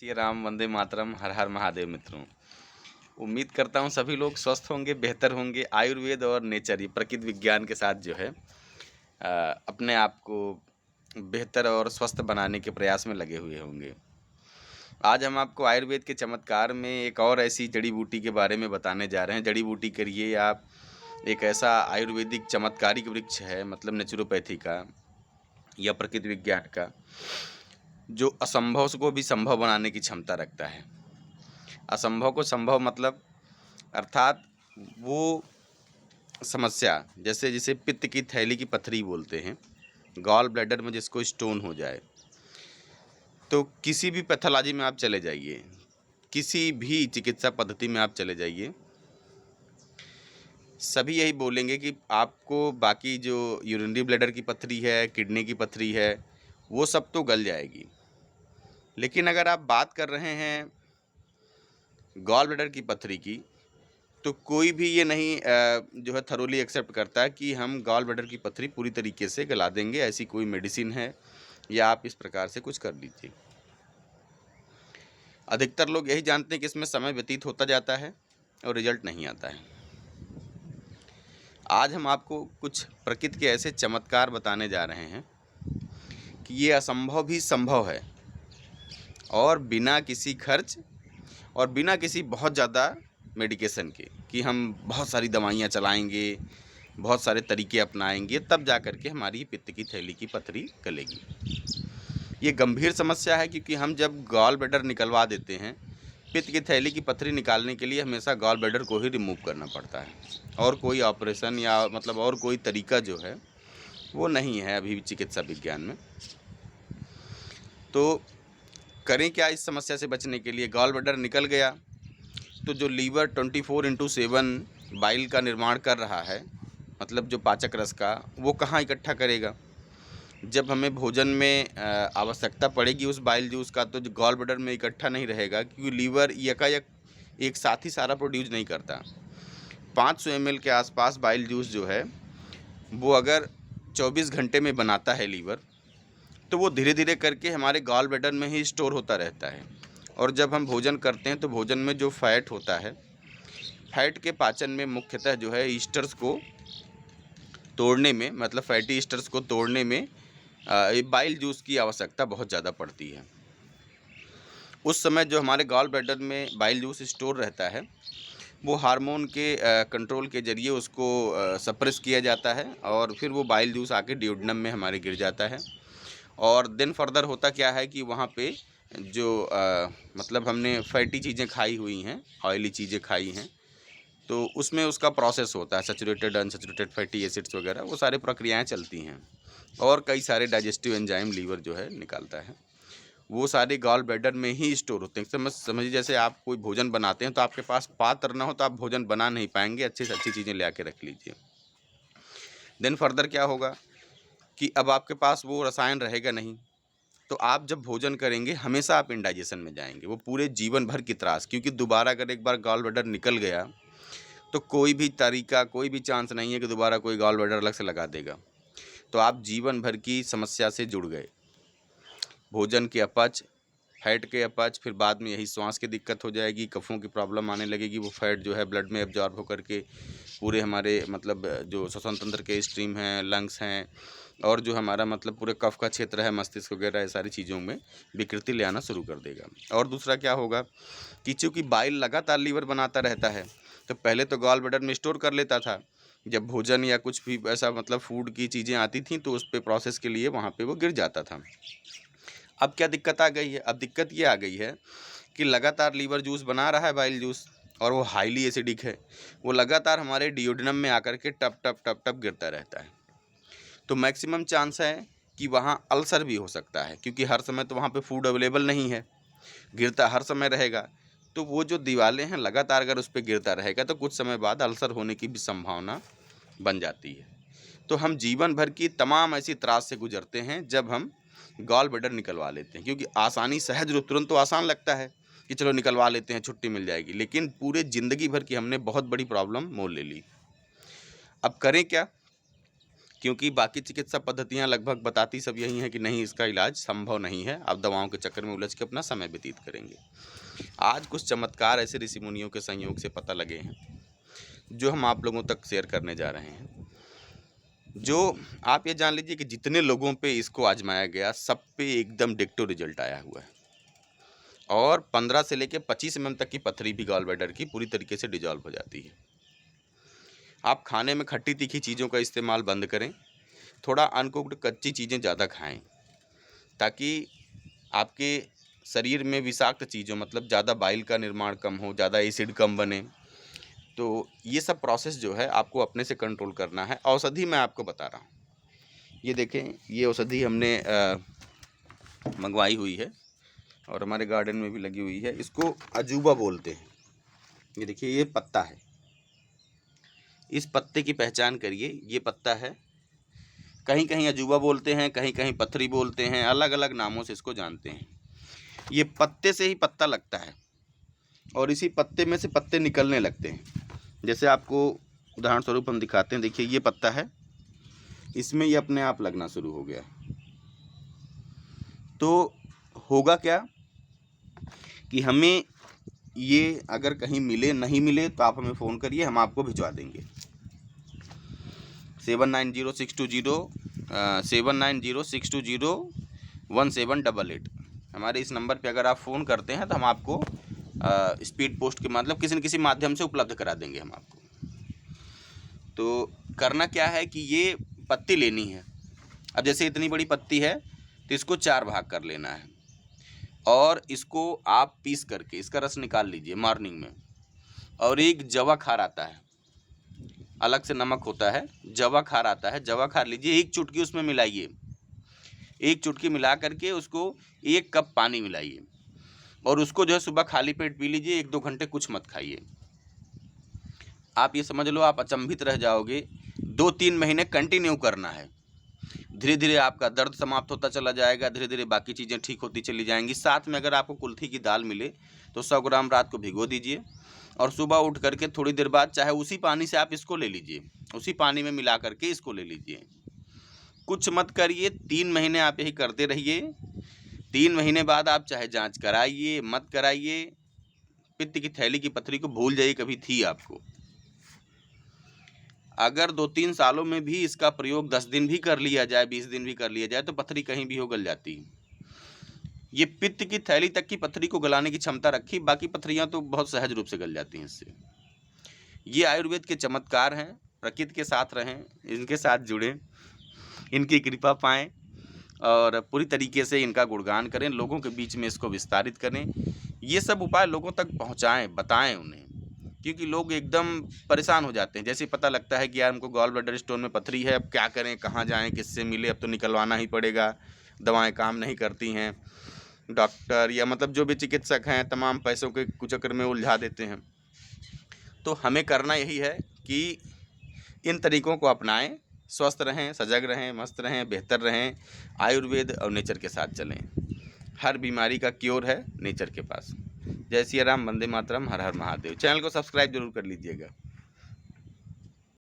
श्री राम, वंदे मातरम, हर हर महादेव। मित्रों, उम्मीद करता हूँ सभी लोग स्वस्थ होंगे, बेहतर होंगे। आयुर्वेद और नेचर, ये प्रकृति विज्ञान के साथ जो है अपने आप को बेहतर और स्वस्थ बनाने के प्रयास में लगे हुए होंगे। आज हम आपको आयुर्वेद के चमत्कार में एक और ऐसी जड़ी बूटी के बारे में बताने जा रहे हैं। जड़ी बूटी करिए आप, एक ऐसा आयुर्वेदिक चमत्कारिक वृक्ष है, मतलब नेचुरोपैथी का या प्रकृति विज्ञान का, जो असंभव को भी संभव बनाने की क्षमता रखता है। असंभव को संभव मतलब अर्थात वो समस्या, जैसे जिसे पित्त की थैली की पथरी बोलते हैं, गॉल ब्लैडर में जिसको स्टोन हो जाए, तो किसी भी पैथोलॉजी में आप चले जाइए, किसी भी चिकित्सा पद्धति में आप चले जाइए, सभी यही बोलेंगे कि आपको बाकी जो यूरिनरी ब्लैडर की पथरी है, किडनी की पथरी है, वो सब तो गल जाएगी। लेकिन अगर आप बात कर रहे हैं गॉल ब्लैडर की पथरी की, तो कोई भी ये नहीं जो है थरोली एक्सेप्ट करता कि हम गॉल ब्लैडर की पथरी पूरी तरीके से गला देंगे, ऐसी कोई मेडिसिन है या आप इस प्रकार से कुछ कर लीजिए। अधिकतर लोग यही जानते हैं कि इसमें समय व्यतीत होता जाता है और रिजल्ट नहीं आता है। आज हम आपको कुछ प्रकृति के ऐसे चमत्कार बताने जा रहे हैं कि ये असंभव भी संभव है, और बिना किसी खर्च और बिना किसी बहुत ज़्यादा मेडिकेशन के, कि हम बहुत सारी दवाइयाँ चलाएंगे, बहुत सारे तरीके अपनाएंगे, तब जा कर के हमारी पित्त की थैली की पथरी गलेगी। ये गंभीर समस्या है, क्योंकि हम जब गॉल ब्लैडर निकलवा देते हैं, पित्त की थैली की पथरी निकालने के लिए हमेशा गॉल ब्लैडर को ही रिमूव करना पड़ता है, और कोई ऑपरेशन या मतलब और कोई तरीका जो है वो नहीं है अभी चिकित्सा विज्ञान में। तो करें क्या इस समस्या से बचने के लिए? गॉल ब्लैडर निकल गया तो जो लीवर 24/7 बाइल का निर्माण कर रहा है, मतलब जो पाचक रस का, वो कहाँ इकट्ठा करेगा? जब हमें भोजन में आवश्यकता पड़ेगी उस बाइल जूस का, तो जो गॉल ब्लैडर में इकट्ठा नहीं रहेगा, क्योंकि लीवर यकायक एक साथ ही सारा प्रोड्यूस नहीं करता। 500 ml के आसपास बाइल जूस जो है वो अगर 24 घंटे में बनाता है लीवर, तो वो धीरे धीरे करके हमारे गॉल ब्लैडर में ही स्टोर होता रहता है। और जब हम भोजन करते हैं तो भोजन में जो फैट होता है, फैट के पाचन में मुख्यतः जो है ईस्टर्स को तोड़ने में, मतलब फैटी ईस्टर्स को तोड़ने में बाइल जूस की आवश्यकता बहुत ज़्यादा पड़ती है। उस समय जो हमारे गॉल ब्लैडर में बाइल जूस स्टोर रहता है, वो हार्मोन के कंट्रोल के ज़रिए उसको सप्रेस किया जाता है, और फिर वो बाइल जूस आके डियोडेनम में हमारे गिर जाता है। और देन फर्दर होता क्या है कि वहाँ पे जो मतलब हमने फैटी चीज़ें खाई हुई हैं, ऑयली चीज़ें खाई हैं, तो उसमें उसका प्रोसेस होता है, सैचुरेटेड अनसैचुरेटेड फैटी एसिड्स वगैरह, वो सारी प्रक्रियाएं चलती हैं, और कई सारे डाइजेस्टिव एंजाइम लीवर जो है निकालता है। वो सारे गॉल ब्लैडर में ही स्टोर होते हैं। समझिए जैसे आप कोई भोजन बनाते हैं, तो आपके पास पात्र ना हो तो आप भोजन बना नहीं पाएंगे, अच्छी से अच्छी चीज़ें ले आके रख लीजिए। देन फर्दर क्या होगा कि अब आपके पास वो रसायन रहेगा नहीं, तो आप जब भोजन करेंगे हमेशा आप इंडाइजेशन में जाएंगे, वो पूरे जीवन भर की त्रास, क्योंकि दोबारा अगर एक बार गॉल ब्लैडर निकल गया तो कोई भी तरीका, कोई भी चांस नहीं है कि दोबारा कोई गॉल ब्लैडर अलग से लगा देगा। तो आप जीवन भर की समस्या से जुड़ गए। भोजन के अपच, फैट के अपच, फिर बाद में यही श्वास की दिक्कत हो जाएगी, कफ़ों की प्रॉब्लम आने लगेगी। वो फैट जो है ब्लड में एब्जॉर्ब होकर के पूरे हमारे मतलब जो श्वसन तंत्र के स्ट्रीम हैं, लंग्स हैं, और जो हमारा मतलब पूरे कफ का क्षेत्र है, मस्तिष्क वगैरह, ये सारी चीज़ों में विकृति ले आना शुरू कर देगा। और दूसरा क्या होगा कि चूँकि बाइल लगातार लीवर बनाता रहता है, तो पहले तो गॉल ब्लैडर में स्टोर कर लेता था, जब भोजन या कुछ भी ऐसा मतलब फूड की चीज़ें आती थीं तो उस पे प्रोसेस के लिए वहाँ पे वो गिर जाता था। अब क्या दिक्कत आ गई है? अब दिक्कत ये आ गई है कि लगातार लीवर जूस बना रहा है, बाइल जूस, और वो हाईली एसिडिक है, वो लगातार हमारे डियोडेनम में आकर के टप टप टप टप गिरता रहता है। तो मैक्सिमम चांस है कि वहाँ अल्सर भी हो सकता है, क्योंकि हर समय तो वहाँ पे फूड अवेलेबल नहीं है, गिरता हर समय रहेगा। तो वो जो दीवारें हैं लगातार अगर उस पर गिरता रहेगा तो कुछ समय बाद अल्सर होने की भी संभावना बन जाती है। तो हम जीवन भर की तमाम ऐसी त्रास से गुजरते हैं जब हम गॉल ब्लैडर निकलवा लेते हैं, क्योंकि आसानी, सहज रूप, तुरंत तो आसान लगता है कि चलो निकलवा लेते हैं, छुट्टी मिल जाएगी, लेकिन पूरे ज़िंदगी भर की हमने बहुत बड़ी प्रॉब्लम मोल ले ली। अब करें क्या? क्योंकि बाकी चिकित्सा पद्धतियां लगभग बताती सब यही हैं कि नहीं, इसका इलाज संभव नहीं है, आप दवाओं के चक्कर में उलझ के अपना समय व्यतीत करेंगे। आज कुछ चमत्कार ऐसे ऋषि मुनियों के संयोग से पता लगे हैं जो हम आप लोगों तक शेयर करने जा रहे हैं। जो आप ये जान लीजिए कि जितने लोगों पे इसको आजमाया गया सब पे एकदम डिक्टो रिजल्ट आया हुआ है, और 15 से लेकर 25 mm तक की पथरी भी गॉल ब्लैडर की पूरी तरीके से डिजॉल्व हो जाती है। आप खाने में खट्टी तीखी चीज़ों का इस्तेमाल बंद करें, थोड़ा अनकुक्ड कच्ची चीज़ें ज़्यादा खाएं, ताकि आपके शरीर में विषाक्त चीज़ों मतलब ज़्यादा बाइल का निर्माण कम हो, ज़्यादा एसिड कम बने। तो ये सब प्रोसेस जो है आपको अपने से कंट्रोल करना है। औषधि मैं आपको बता रहा हूँ, ये देखें, ये औषधि हमने मंगवाई हुई है और हमारे गार्डन में भी लगी हुई है। इसको अजूबा बोलते हैं। ये देखिए, ये पत्ता है, इस पत्ते की पहचान करिए। ये पत्ता है, कहीं कहीं अजूबा बोलते हैं, कहीं कहीं पथरी बोलते हैं, अलग अलग नामों से इसको जानते हैं। ये पत्ते से ही पत्ता लगता है और इसी पत्ते में से पत्ते निकलने लगते हैं। जैसे आपको उदाहरण स्वरूप हम दिखाते हैं, देखिए ये पत्ता है, इसमें ये अपने आप लगना शुरू हो गया। तो होगा क्या कि हमें ये अगर कहीं मिले, नहीं मिले तो आप हमें फ़ोन करिए, हम आपको भिजवा देंगे। 7906201788 हमारे इस नंबर पे अगर आप फ़ोन करते हैं तो हम आपको स्पीड पोस्ट के मतलब किसी न किसी माध्यम से उपलब्ध करा देंगे हम आपको। तो करना क्या है कि ये पत्ती लेनी है। अब जैसे इतनी बड़ी पत्ती है तो इसको 4 भाग कर लेना है और इसको आप पीस करके इसका रस निकाल लीजिए मॉर्निंग में। और एक जवा खार आता है, अलग से नमक होता है, जवा खार आता है, जवा खार लीजिए, 1 चुटकी उसमें मिलाइए। 1 चुटकी मिला करके उसको 1 कप पानी मिलाइए और उसको जो है सुबह खाली पेट पी लीजिए। 1-2 घंटे कुछ मत खाइए। आप ये समझ लो, आप अचंभित रह जाओगे। 2-3 महीने कंटिन्यू करना है। धीरे धीरे आपका दर्द समाप्त होता चला जाएगा, धीरे धीरे बाकी चीज़ें ठीक होती चली जाएंगी। साथ में अगर आपको कुल्थी की दाल मिले तो 100 ग्राम रात को भिगो दीजिए और सुबह उठ करके थोड़ी देर बाद चाहे उसी पानी से आप इसको ले लीजिए, उसी पानी में मिला करके इसको ले लीजिए। कुछ मत करिए, 3 महीने आप यही करते रहिए। 3 महीने बाद आप चाहे जांच कराइए, मत कराइए, पित्त की थैली की पथरी को भूल जाइए कभी थी आपको। अगर 2-3 सालों में भी इसका प्रयोग 10 दिन भी कर लिया जाए, 20 दिन भी कर लिया जाए तो पथरी कहीं भी हो गल जाती है। ये पित्त की थैली तक की पथरी को गलाने की क्षमता रखी, बाकी पथरियां तो बहुत सहज रूप से गल जाती हैं इससे। ये आयुर्वेद के चमत्कार हैं। प्रकृति के साथ रहें, इनके साथ जुड़ें, इनकी कृपा पाएं और पूरी तरीके से इनका गुणगान करें, लोगों के बीच में इसको विस्तारित करें। ये सब उपाय लोगों तक पहुँचाएँ, बताएँ उन्हें, क्योंकि लोग एकदम परेशान हो जाते हैं। जैसे पता लगता है कि यार हमको गॉल ब्लैडर स्टोन में पथरी है, अब क्या करें, कहाँ जाएं, किससे मिले, अब तो निकलवाना ही पड़ेगा, दवाएं काम नहीं करती हैं, डॉक्टर या मतलब जो भी चिकित्सक हैं तमाम पैसों के कुचक्र में उलझा देते हैं। तो हमें करना यही है कि इन तरीक़ों को अपनाएं, स्वस्थ रहें, सजग रहें, मस्त रहें, बेहतर रहें, आयुर्वेद और नेचर के साथ चलें। हर बीमारी का क्योर है नेचर के पास। जय सिया राम, वंदे मातरम, हर हर महादेव। चैनल को सब्सक्राइब जरूर कर लीजिएगा।